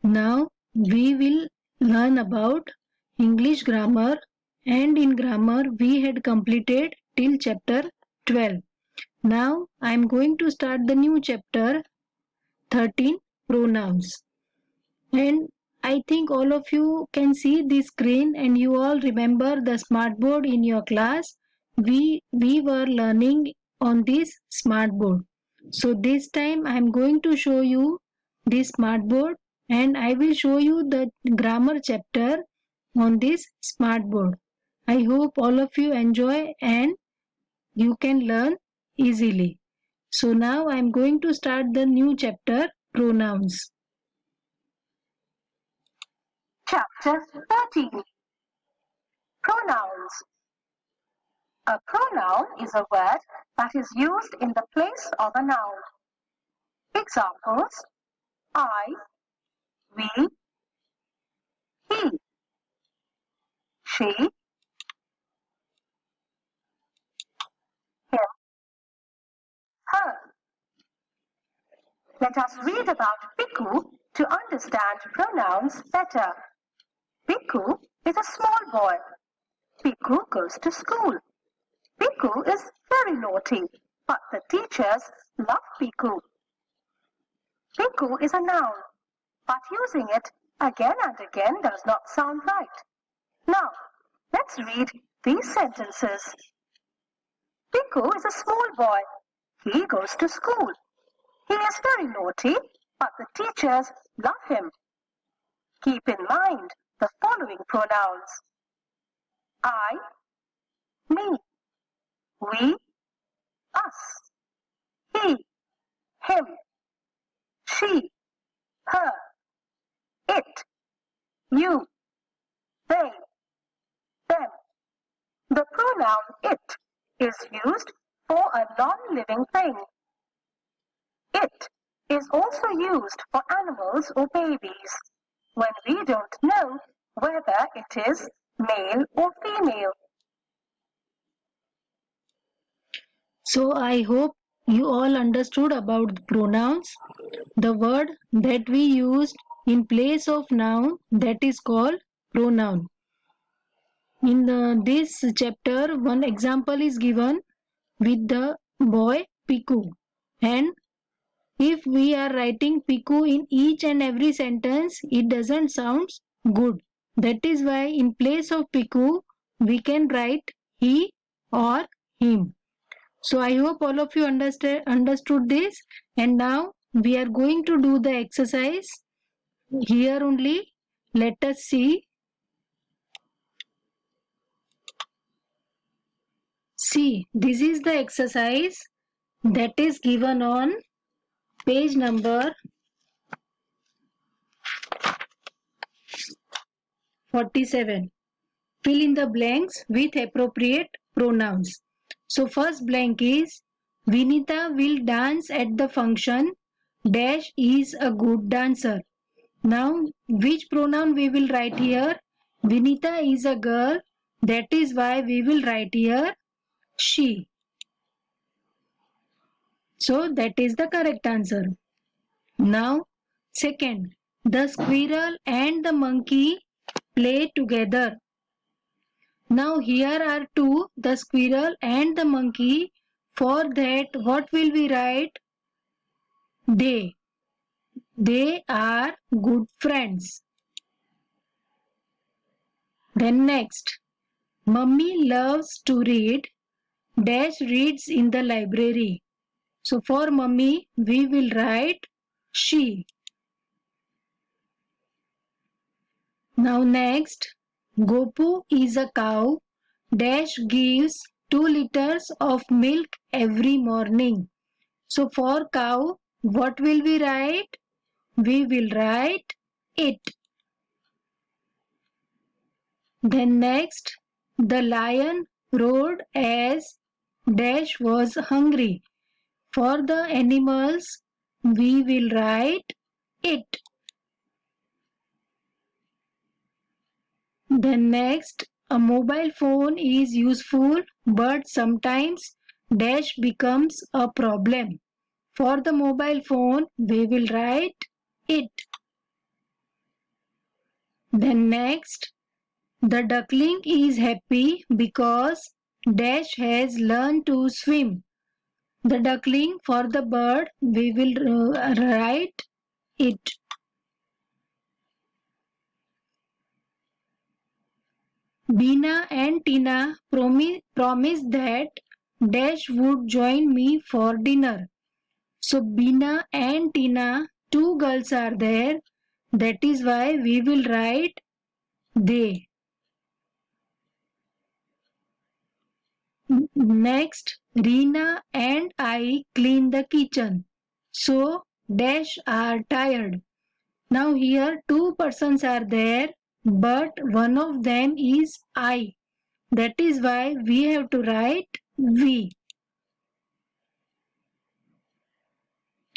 Now we will learn about English grammar, and in grammar we had completed till chapter 12. Now I am going to start the new chapter 13, pronouns. And I think all of you can see this screen and you all remember the smartboard in your class. We were learning on this smartboard. So this time I am going to show you this smartboard and I will show you the grammar chapter on this smartboard. I hope all of you enjoy and you can learn easily. So now I am going to start the new chapter, pronouns. Chapter 13. Pronouns. A pronoun is a word that is used in the place of a noun. Examples: I, we, he, she, him, her. Let us read about Piku to understand pronouns better. Piku is a small boy. Piku goes to school. Piku is very naughty, but the teachers love Piku. Piku is a noun, but using it again and again does not sound right. Now, let's read these sentences. Piku is a small boy. He goes to school. He is very naughty, but the teachers love him. Keep in mind the following pronouns: I, me, we, us, he, him, she, her, it, you, they, them. The pronoun it is used for a non-living thing. It is also used for animals or babies when we don't know whether it is male or female. So I hope you all understood about the pronouns. The word that we used in place of noun, that is called pronoun. In this chapter, one example is given with the boy Piku. And if we are writing Piku in each and every sentence, it doesn't sound good. That is why in place of Piku, we can write he or him. So I hope all of you understood this, and now we are going to do the exercise here only. Let us see. See, this is the exercise that is given on page number 47. Fill in the blanks with appropriate pronouns. So first blank is Vinita will dance at the function. Dash is a good dancer. Now which pronoun we will write here? Vinita is a girl. That is why we will write here she. So that is the correct answer. Now second, the squirrel and the monkey play together. Now here are two, the squirrel and the monkey. For that, what will we write? They. They are good friends. Then next, Mummy loves to read. Dash reads in the library. So for Mummy, we will write she. Now next, Gopu is a cow. Dash gives 2 liters of milk every morning. So for cow, what will we write? We will write it. Then next, the lion roared as Dash was hungry. For the animals, we will write it. Then next, a mobile phone is useful, but sometimes Dash becomes a problem. For the mobile phone, we will write it. Then next, the duckling is happy because dash has learned to swim. The duckling, for the bird, we will write it. Bina and Tina promised that dash would join me for dinner. So Bina and Tina, two girls are there. That is why we will write they. Next, Reena and I clean the kitchen. So dash are tired. Now here two persons are there, but one of them is I. That is why we have to write we.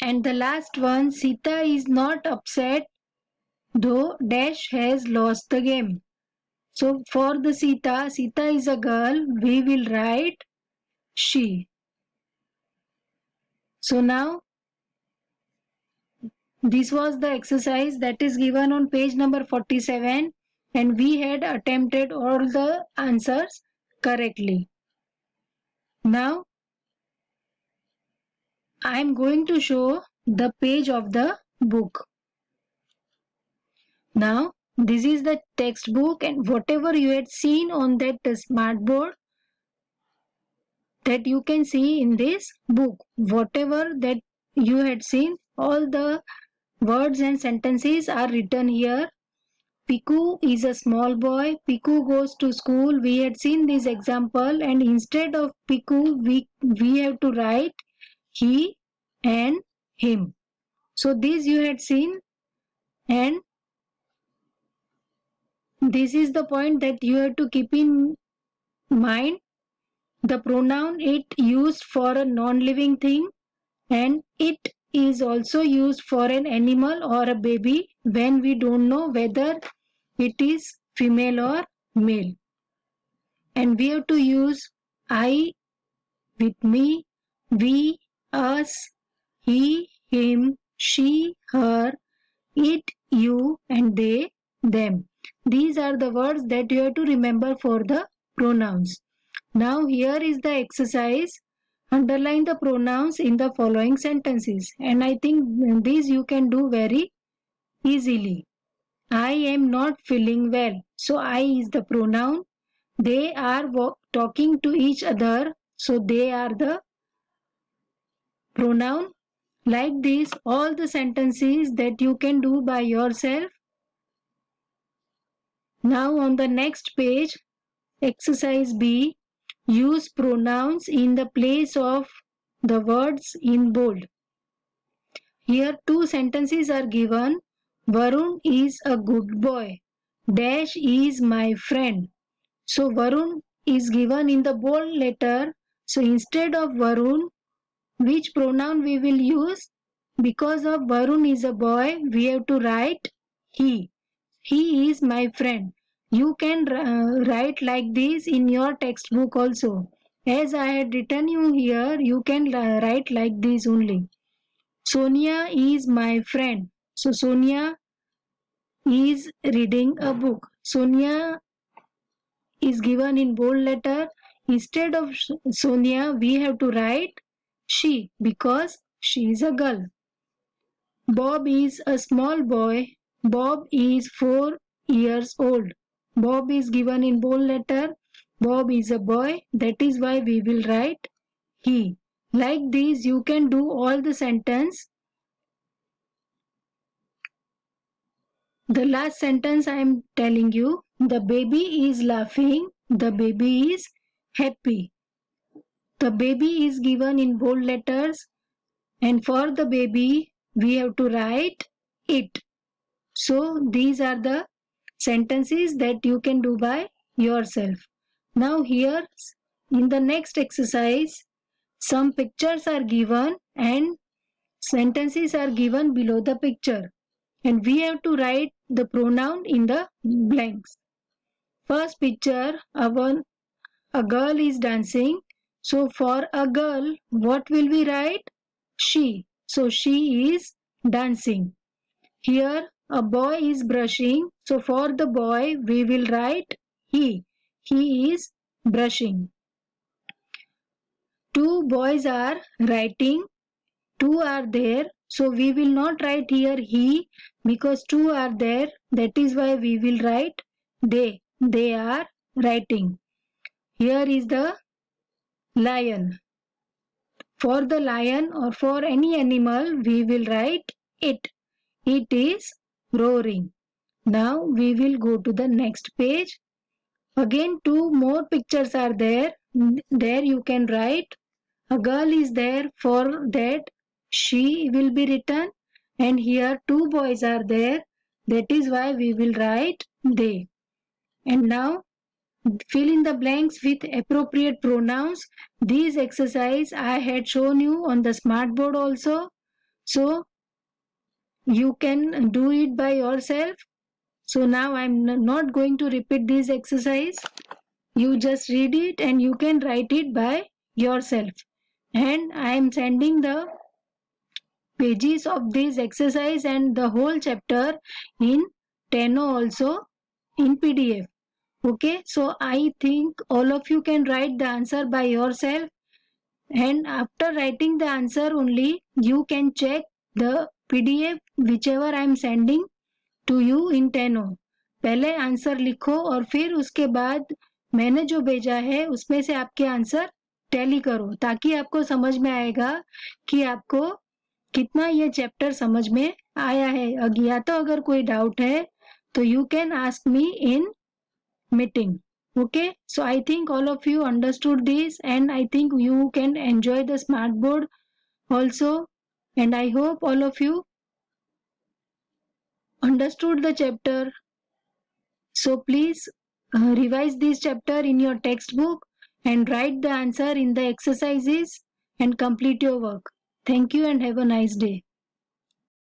And the last one, Sita is not upset though dash has lost the game. So for the Sita, Sita is a girl, we will write she. So now this was the exercise that is given on page number 47 and we had attempted all the answers correctly. Now I am going to show the page of the book. Now this is the textbook and whatever you had seen on that smart board that you can see in this book. Whatever that you had seen, all the words and sentences are written here. Piku is a small boy. Piku goes to school. We had seen this example and instead of Piku, we have to write he and him. So this you had seen and this is the point that you have to keep in mind. The pronoun it used for a non-living thing and it is also used for an animal or a baby when we don't know whether it is female or male. And we have to use I with me, we, us, he, him, she, her, it, you, and they, them. These are the words that you have to remember for the pronouns. Now here is the exercise. Underline the pronouns in the following sentences. And I think these you can do very easily. I am not feeling well. So I is the pronoun. They are talking to each other. So they are the pronoun. Like this, all the sentences that you can do by yourself. Now on the next page, exercise B, use pronouns in the place of the words in bold. Here two sentences are given. Varun is a good boy. Dash is my friend. So Varun is given in the bold letter. So instead of Varun, which pronoun we will use? Because of Varun is a boy, we have to write he. He is my friend. You can write like this in your textbook also. As I had written you here, you can write like this only. Sonia is my friend. So Sonia is reading a book. Sonia is given in bold letter. Instead of Sonia, we have to write she because she is a girl. Bob is a small boy. Bob is 4 years old. Bob is given in bold letter. Bob is a boy. That is why we will write he. Like this, you can do all the sentence. The last sentence I am telling you, the baby is laughing, the baby is happy. The baby is given in bold letters and for the baby we have to write it. So these are the sentences that you can do by yourself. Now here in the next exercise, some pictures are given and sentences are given below the picture. And we have to write the pronoun in the blanks. First picture, a girl is dancing. So for a girl, what will we write? She. So she is dancing. Here a boy is brushing. So for the boy, we will write he. He is brushing. Two boys are writing. Two are there. So we will not write here he because two are there. That is why we will write they. They are writing. Here is the lion. For the lion or for any animal, we will write it. It is roaring. Now we will go to the next page. Again, two more pictures are there. There you can write. A girl is there, for that she will be written. And here two boys are there. That is why we will write they. And now fill in the blanks with appropriate pronouns. These exercise I had shown you on the smart board also. So you can do it by yourself. So now I'm not going to repeat this exercise. You just read it and you can write it by yourself. And I am sending the pages of this exercise and the whole chapter in Teno also in PDF. Okay, so I think all of you can write the answer by yourself, and after writing the answer only you can check the PDF whichever I am sending to you in Teno. पहले answer लिखो और फिर उसके बाद मैंने जो भेजा है उसमें से आपके आंसर टैली करो ताकि आपको समझ में आएगा कि आपको कितना ये चैप्टर समझ में आया है. या तो अगर कोई डाउट है तो you can ask me in meeting. Okay, so I think all of you understood this and I think you can enjoy the smart board also, and I hope all of you understood the chapter. So please revise this chapter in your textbook and write the answer in the exercises and complete your work. Thank you and have a nice day.